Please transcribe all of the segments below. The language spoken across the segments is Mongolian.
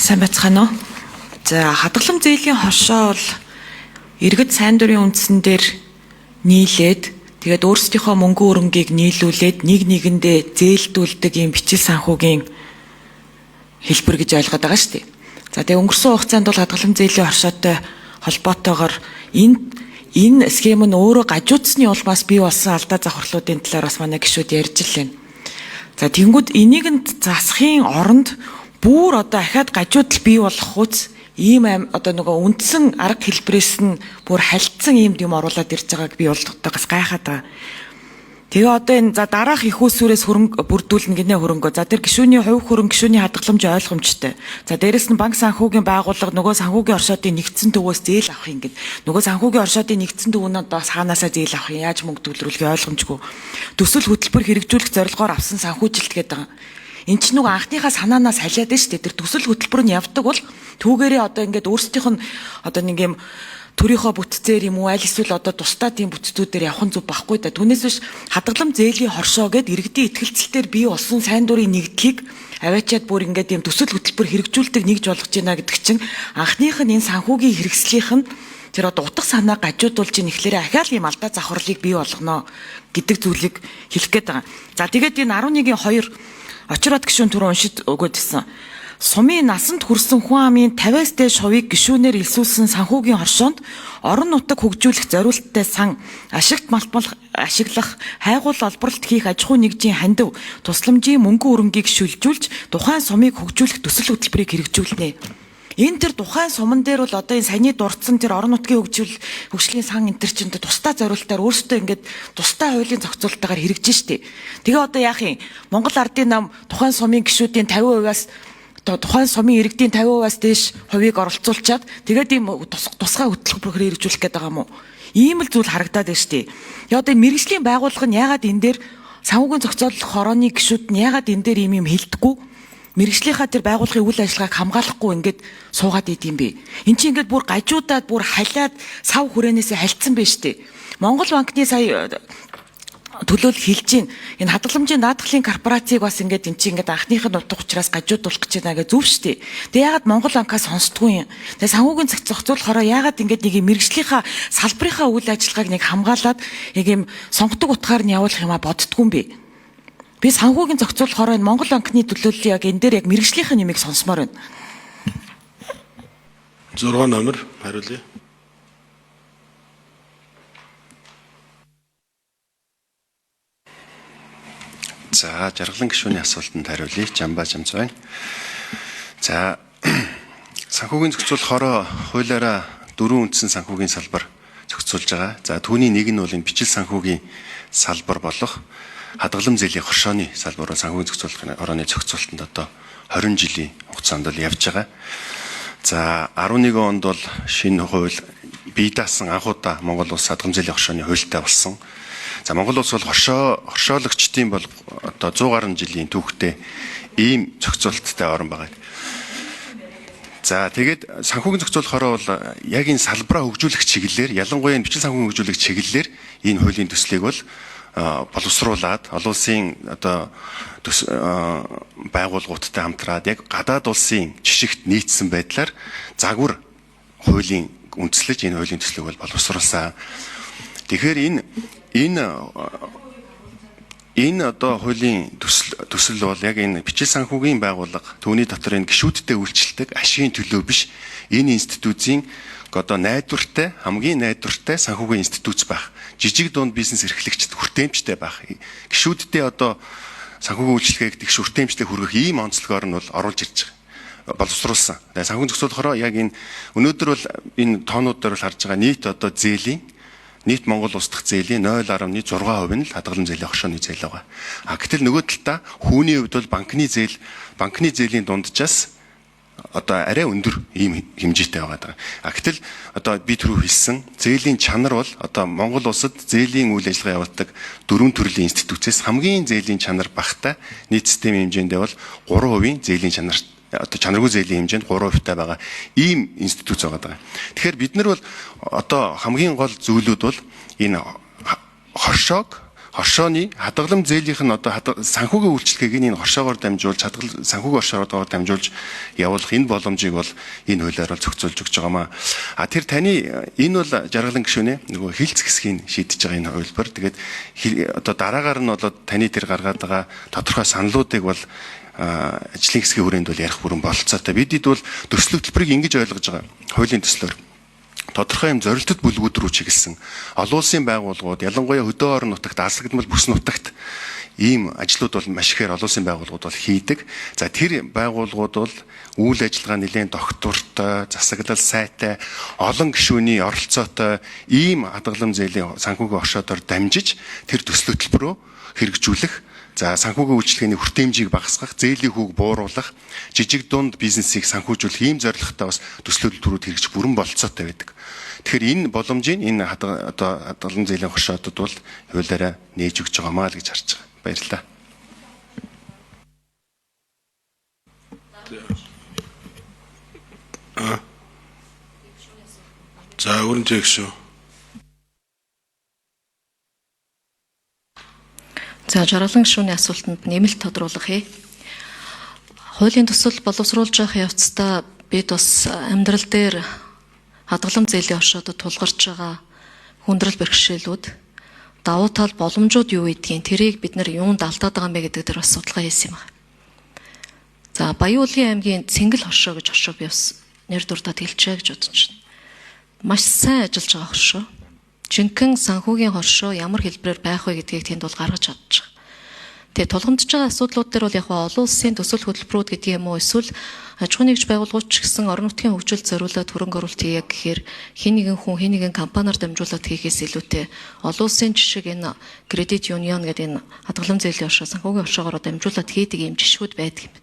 Сайн байцгаана уу? За хадгалан зээлийн хошоо бол иргэд сайн дурын үндсэн дээр нийлээд тэгээд өөрсдийнхөө мөнгө өрөнгийг нийлүүлээд нэг нэгэндээ зээлдүүлдэг юм бичил санхүүгийн хэлбэр гэж ойлгоод байгаа шүү дээ. За тэгээд өнгөрсөн хугацаанд бол хадгалан зээлийн хошоотой холбоотойгоор энэ схем нь өөрөө гажуудсны улмаас бий болсон алдаа завхарлуудын талаар бас манай гишүүд ярьж илээ. За тэнгууд энийг нь засахын оронд бүр одоо ахаад гажуудл бий болох хүч ийм одоо нөгөө үндсэн арга хэлбэрээс нь бүр хальтсан ийм юм оруулаад ирж байгааг би бол бас гайхаад байгаа. Тэгээ одоо энэ за дараах их усүрээс хөрөнгө бүрдүүлнэ гинэ хөрөнгө. За тэр гишүүний хувь хөрөнгө гишүүний хадгаламж ойлгомжтой. За дээрэс нь банк санхүүгийн байгууллага нөгөө санхүүгийн оршуудын нэгдсэн төвөөс зээл авах юм гээд. Нөгөө санхүүгийн оршуудын нэгдсэн төв нь одоо хаанасаа зээл авах юм, яаж мөнгө төвлөрүүлэх ойлгомжгүй. Төсөл хөтөлбөр хэрэгжүүлэх зорилгоор авсан санхүүжилт гэдэг байгаа. Энд чинь нөгөө анхныхаа санаанаас халиад нь шүү дээ. Тэр төсөл хөтөлбөр нь явдаг бол түүгээрээ одоо ингээд өөрсдийнх нь одоо нэг юм төрийнхөө бүтцээр юм уу аль эсвэл одоо тусдаа тийм бүтцүүдээр явах нь зүг байхгүй да. Түүнээс биш хадгалам зээлийн хоршоо гэд иргэдийн итгэлцэлтээр бий болсон сайн дурын нэгдлийг аваачаад бүр ингээд юм төсөл хөтөлбөр хэрэгжүүлдэг нэгж болгож байна гэдэг чинь анхных нь энэ санхүүгийн хэрэгслийнх нь тэр одоо утга санаа гажуудулж ийн ихлээрээ ахаал юм алдаа завхарлыг бий болгоно гэдэг зүйлийг хэлэх гээд байгаа. За тэгээд энэ 11-2 очроод гишүүн түрүү уншид өгөөдсөн. Сумын насанд хүрсэн хүн амын 50-аас дээш хувийг гишүүнээр илсүүлсэн санхүүгийн хоршоонд орон нутаг хөгжүүлэх зорилттой сан ашигт малтмал ашиглах хайгуул олборлолт хийх аж ахуй нэгжийн хандив тусламжийн мөнгө өрөнгийг шүлжүүлж тухайн сумыг хөгжүүлэх төсөл хөтөлбөрийг хэрэгжүүлнэ. Энэ тэр тухайн суман дээр бол одоо энэ саяны дурдсан тэр орон нутгийн хөгжлийн сан энэ төр чинь тусдаа зорилтоор өөрсдөө ингээд тусдаа хуулийн зохицуулалтаар хэрэгжиж штэ. Тэгээ одоо яах юм? Монгол Ардын нам тухайн сумын гишүүдийн 50%-аас тухайн сумын иргэдийн 50%-аас дээш хувийг оролцуулчаад тэгээд ийм тусгай хөтөлбөр хэрэгжүүлэх гээд байгаа юм уу? Ийм л зүйл харагдаад байна штэ. Тэгээ одоо мэргэжлийн байгууллага нь яагаад энэ дээр санхүүгийн зохицуулах хорооны гишүүд нь яагаад энэ дээр ийм хэлдэггүй? Мэргэжлийнхаа тэр байгууллагын үйл ажиллагааг хамгаалахгүй ингээд суугаад идэм бэ. Энд чинь ингээд бүр гажуудаад бүр халиад сав хүрээнээсээ хальцсан байна штэ. Монгол банкны сая төлөөлөл хэлж гин энэ хадгаламжийн даатгалын корпорацийг бас ингээд эн чинь ингээд анхных нь утга учраас гажуудуулах гэж байна гэж зүв штэ. Тэгээ яагаад Монгол банкаас сонсдгүй юм. Тэгээ санхүүгийн зохицуулахаараа яагаад ингээд нэг мэргэжлийнхаа салбарынхаа үйл ажиллагааг нэг хамгаалаад яг юм сонгодог утгаар нь явуулах юм а боддгүй юм бэ. Би санхүүгийн зохицуулахаараа энэ Монгол банкны төлөөллийг яг энэ дээр яг мэргэжлийнхэн нэмийг сонсомоор байна. 6 номер хариулъя. За жаргалан гишүүний асуултанд хариулъя. Жамбаа Жамцвайн. За санхүүгийн зохицуулахаараа хуулиараа 4 үндсэн санхүүгийн салбар зохицуулж байгаа. За түүний нэг нь бол энэ бичил санхүүгийн салбар болох хадгалам зээлийн хоршооны салбараар санхүүгийн зохицуулахын орооны зохицуулалтанд одоо 20 жилийн хугацаанд л явж байгаа. За 11 онд бол шинэ хууль бий даасан анхудаа Монгол улс хадгалам зээлийн хоршооны хуультай болсон. За Монгол улс бол хоршоологчдын бол одоо 100 гаруй жилийн түүхтэй ийм зохицуулалттай орн байгаа. За тэгээд санхүүгийн зохицуулахаараа бол яг энэ салбараа хөгжүүлэх чиглэлээр ялангуяа энэ бичил санхүүгийн хөгжүүлэх чиглэлээр энэ хуулийн төслийг бол боловсруулад олон улсын одоо байгууллагуудтай хамтраад яг гадаад улсын жишгт нийцсэн байдлаар загвар хуулийн үндэслэж энэ хуулийн төслийг бол боловсруулсан. Тэгэхээр энэ одоо хуулийн төсөл бол яг энэ бичил санхүүгийн байгууллага түүний дотор энэ гишүүдтэй үйлчлдэг ашигын төлөө биш энэ институтийн одоо найдвартай хамгийн найдвартай санхүүгийн институт байх. Жижиг дунд бизнес эрхлэгчд хүртээмжтэй байх. Гишүүддээ одоо санхүүгийн үйлчлэгээ гэдэг хүртээмжтэй хүргэх ийм онцлогоор нь бол оруулж ирж байгаа. Боловсруулсан. Тэгээ санхүүгийн зохицуулахаараа яг энэ өнөөдөр бол энэ тоонуудаар бол харж байгаа нийт одоо зээлийн нийт Монгол улс дахь зээлийн 0.6% нь л хадгалам зээлийн хоршооны зээл байгаа. Гэтэл нөгөө талдаа хүүний хувьд бол банкны зээлийн дунджаас одоо арай өндөр ийм хэмжээтэй байгаа. Гэтэл одоо би түрүү хэлсэн зээлийн чанар бол одоо Монгол улсад зээлийн үйл ажиллагаа явуулдаг 4 төрлийн институтээс хамгийн зээлийн чанар багтаа нийт системийн хэмжээндээ бол 3% зээлийн чанар одоо чанаргүй зээлийн хэмжээнд 3% таа байгаа ийм институт байгаа. Тэгэхээр бид нар бол одоо хамгийн гол зүйлүүд бол энэ хоршоог хоршооны хадгалам зээлийнх нь одоо санхүүгийн үйлчлэгийг энэ хоршоогоор дамжуулж санхүүгийн хоршоогоор дамжуулж явуулах энэ боломжийг бол энэ хуулиар бол зохицуулж өгч байгаамаа. Тэр таны энэ бол жаргалан гишүүнээ нөгөө хилцэх хэсгийг шийдэж байгаа энэ хувилбар. Тэгээд одоо дараагаар нь бол таны тэр гаргаад байгаа тодорхой саналуудыг бол ажлын хэсгийн хүрээнд бол ярих бүрэн бололцоотой. Бидэд бол төсөл хөтөлбөрийг ингэж ойлгож байгаа. Хуулийн төслөөр тодорхой юм зорилттой бүлгүүд рүү чиглэсэн олон улсын байгууллагууд, ялангуяа хөдөө орон нутагт, алсагдмал бүс нутагт ийм ажлууд бол маш ихээр олон улсын байгууллагууд бол хийдэг. За тэр байгууллагууд бол үйл ажиллагаа нэлээд доктортой, засаглал сайтай, олон гишүүний оролцоотой ийм хадгалам зээлийн санхүүгийн оршоодоор дамжиж тэр төсөл хөтөлбөрөө хэрэгжүүлэх, за санхүүгийн үйлчлэгээний хүртээмжийг багасгах, зээлийн хүүг бууруулах, жижиг дунд бизнесийг санхүүжүүлэх ийм зорилготой бас төсөл хөтөлбөрүүд хэрэгжих бүрэн бололцоотой байдаг. Тэгэхээр энэ боломжийг энэ хадгалам зээлийн хоршоодод бол хуулиараа нээж өгч байгаамаа л гэж харж байгаа. Баярлалаа. За өрнжээ гişүү. За жаргалан гишүүний асуултанд нэмэлт тодруулах. Хуулийн төсөл боловсруулж явах явцдаа бид бас амьдрал дээр хадгалам зээлийн оршоодод тулгарч байгаа хүндрэл бэрхшээлүүд, давуу тал боломжууд юу гэдгийг тэрийг бид нар юунд алдаад байгаа юм бэ гэдэг дээр бас судалгаа хийсэн юм байна. За Баян-Улгийн аймгийн Цэнгэл хоршоо гэж хоршоо би бас нэр дуртад хэлчихэ гэж бодож байна. Маш сайн ажиллаж байгаа хоршоо. Жинхэнэ санхүүгийн хоршоо ямар хэлбэрээр байх вэ гэдгийг тэнд бол гаргаж чадж байгаа. Тэгээ тулгамдж байгаа асуудлууд дээр бол яг олон улсын төсөл хөтөлбөрүүд гэдэг юм уу эсвэл аж ахуйн нэгж байгууллагууд ч гэсэн орон нутгийн хөгжилд зориулаад хөрөнгө оруулалт хийе гэхээр хин нэгэн хүн хин нэгэн компаниар дамжуулаад хийхээс илүүтэй олон улсын жишг энэ кредит юнион гэдэг энэ хадгалам зээлийн оршоо санхүүгийн оршоогоор дамжуулаад хийдэг юм жишгүүд байдаг юм.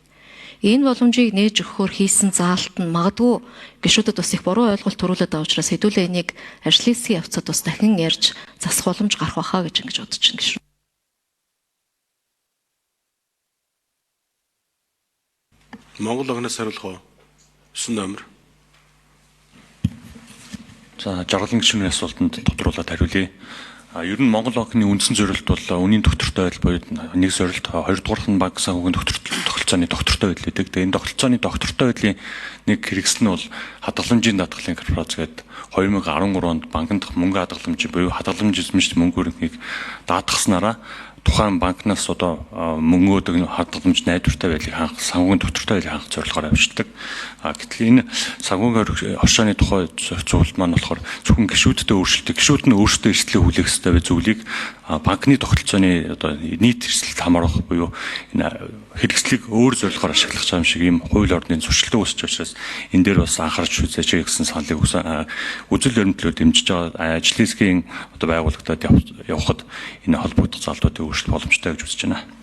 Энэ боломжийг нээж өгөхөөр хийсэн заалт нь магадгүй гишүүдэд бас их буруу ойлголт төрүүлээд байгаа учраас хэдүүлээ энийг ажлын хэсгийн явцад бас дахин ярьж засах боломж гарах байхаа гэж ингэж бодож байна гишүүн. Монгол огноос хариулах уу? 9 номер. За жаргалан гишүүний асуултанд тодруулаад хариулъя. Ер нь Монгол огны үндсэн зорилт бол үнийн доктортой байдал буюу нэг зорилт, хоёрдугаарх нь банк санхүүгийн тогтолцооны доктортой байдал гэдэг. Тэгээ энэ тогтолцооны доктортой байдлын нэг хэрэгсэл нь бол хадгаламжийн даатгалын корпорац гэдэг 2013 онд банкнд мөнгө хадгаламж буюу хадгаламж эзэмшигч мөнгө өрнөхийг даатгаснараа тухайн банкнаас одоо мөнгөд хадгаламж найдвартай байдлыг хангах, санхүүгийн доктортой байдлыг хангах зорилгоор авчирдаг. Гэтэл энэ санхүүгийн оршооны тухай зөвлөлт маань болохоор зөвхөн гишүүдтэй өөрчлөлтөд, гишүүд нь өөрсдөө эрсдлээ хүлээх ёстой бай зүйлийг банкны тогтолцооны одоо нийт эрсдэлд хамааруулах буюу энэ хэрэгслийг өөр зорилгоор ашиглах юм шиг ийм хууль орны зөрчилдөг үүсэж учраас энэ дээр бас анхаарч үзээч гэсэн саналыг үзэл баримтлалыг дэмжиж байгаа ажлын хэсгийн одоо байгууллагад явхад энэ холбогдох залтуудыг өөрчлөх боломжтой гэж үзэж байна.